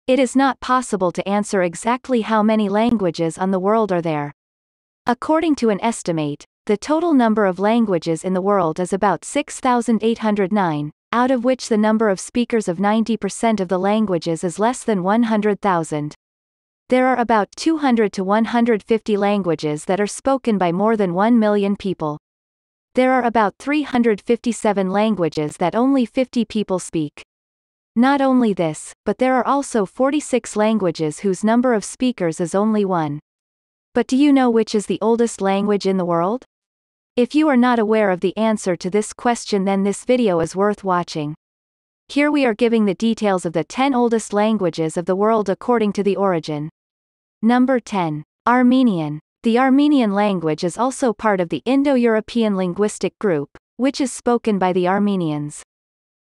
It is not possible to answer exactly how many languages on the world are there. According to an estimate, the total number of languages in the world is about 6,809, out of which the number of speakers of 90% of the languages is less than 100,000. There are about 200 to 150 languages that are spoken by more than 1 million people. There are about 357 languages that only 50 people speak. Not only this, but there are also 46 languages whose number of speakers is only 1. But do you know which is the oldest language in the world? If you are not aware of the answer to this question, then this video is worth watching. Here we are giving the details of the 10 oldest languages of the world according to the origin. Number 10. Armenian. The Armenian language is also part of the Indo-European linguistic group, which is spoken by the Armenians.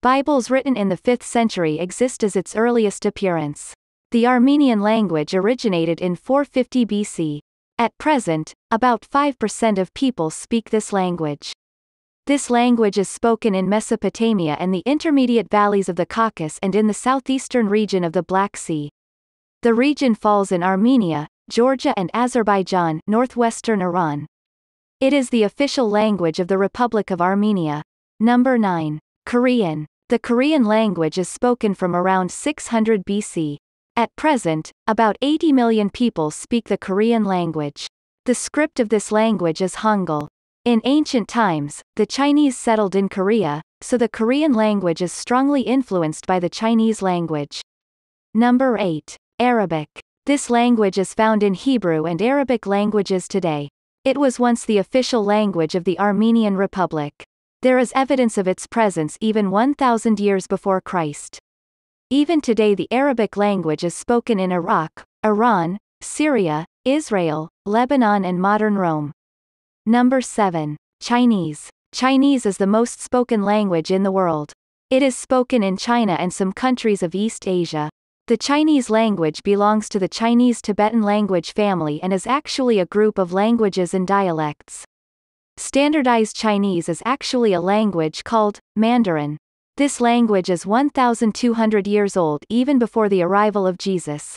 Bibles written in the 5th century exist as its earliest appearance. The Armenian language originated in 450 BC. At present, about 5% of people speak this language. This language is spoken in Mesopotamia and the intermediate valleys of the Caucasus and in the southeastern region of the Black Sea. The region falls in Armenia, Georgia and Azerbaijan, northwestern Iran. It is the official language of the Republic of Armenia. Number 9. Korean. The Korean language is spoken from around 600 BC. At present, about 80 million people speak the Korean language. The script of this language is Hangul. In ancient times, the Chinese settled in Korea, so the Korean language is strongly influenced by the Chinese language. Number 8. Arabic. This language is found in Hebrew and Arabic languages today. It was once the official language of the Armenian Republic. There is evidence of its presence even 1,000 years before Christ. Even today the Arabic language is spoken in Iraq, Iran, Syria, Israel, Lebanon and modern Rome. Number 7. Chinese. Chinese is the most spoken language in the world. It is spoken in China and some countries of East Asia. The Chinese language belongs to the Chinese Tibetan language family and is actually a group of languages and dialects. Standardized Chinese is actually a language called Mandarin. This language is 1,200 years old even before the arrival of Jesus.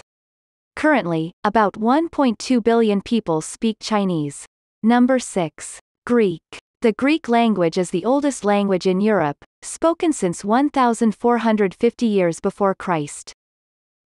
Currently, about 1.2 billion people speak Chinese. Number 6. Greek. The Greek language is the oldest language in Europe, spoken since 1,450 years before Christ.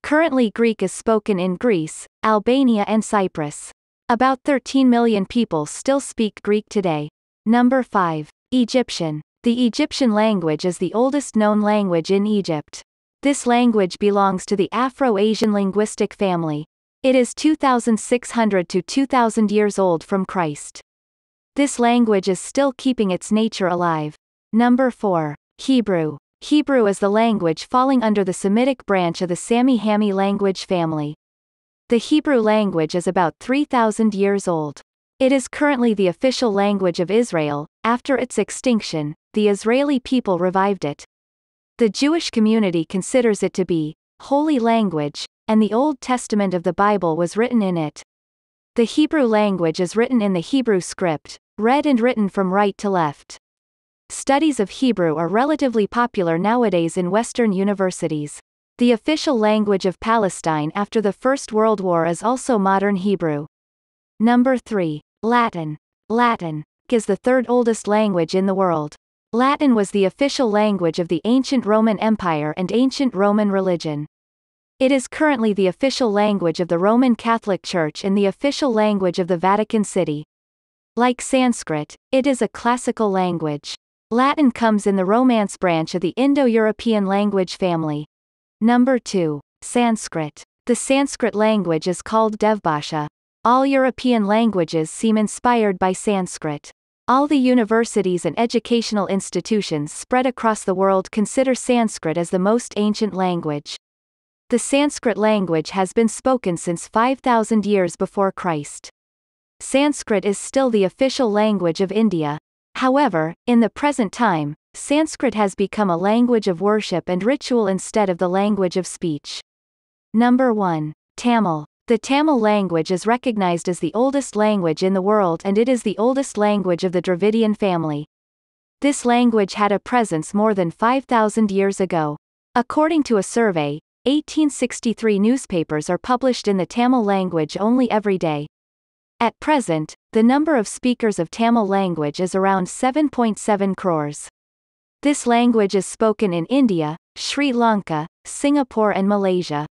Currently Greek is spoken in Greece, Albania and Cyprus. About 13 million people still speak Greek today. Number 5. Egyptian. The Egyptian language is the oldest known language in Egypt. This language belongs to the Afro-Asian linguistic family. It is 2,600 to 2,000 years old from Christ. This language is still keeping its nature alive. Number 4. Hebrew. Hebrew is the language falling under the Semitic branch of the Sami-Hami language family. The Hebrew language is about 3,000 years old. It is currently the official language of Israel. After its extinction, the Israeli people revived it. The Jewish community considers it to be holy language, and the Old Testament of the Bible was written in it. The Hebrew language is written in the Hebrew script, read and written from right to left. Studies of Hebrew are relatively popular nowadays in Western universities. The official language of Palestine after the First World War is also modern Hebrew. Number 3. Latin. Latin is the third oldest language in the world. Latin was the official language of the ancient Roman Empire and ancient Roman religion. It is currently the official language of the Roman Catholic Church and the official language of the Vatican City. Like Sanskrit, it is a classical language. Latin comes in the Romance branch of the Indo-European language family. Number 2. Sanskrit. The Sanskrit language is called Devbhasha. All European languages seem inspired by Sanskrit. All the universities and educational institutions spread across the world consider Sanskrit as the most ancient language. The Sanskrit language has been spoken since 5,000 years before Christ. Sanskrit is still the official language of India. However, in the present time, Sanskrit has become a language of worship and ritual instead of the language of speech. Number 1. Tamil. The Tamil language is recognized as the oldest language in the world and it is the oldest language of the Dravidian family. This language had a presence more than 5,000 years ago. According to a survey, 1863 newspapers are published in the Tamil language only every day. At present, the number of speakers of Tamil language is around 7.7 crores. This language is spoken in India, Sri Lanka, Singapore and Malaysia.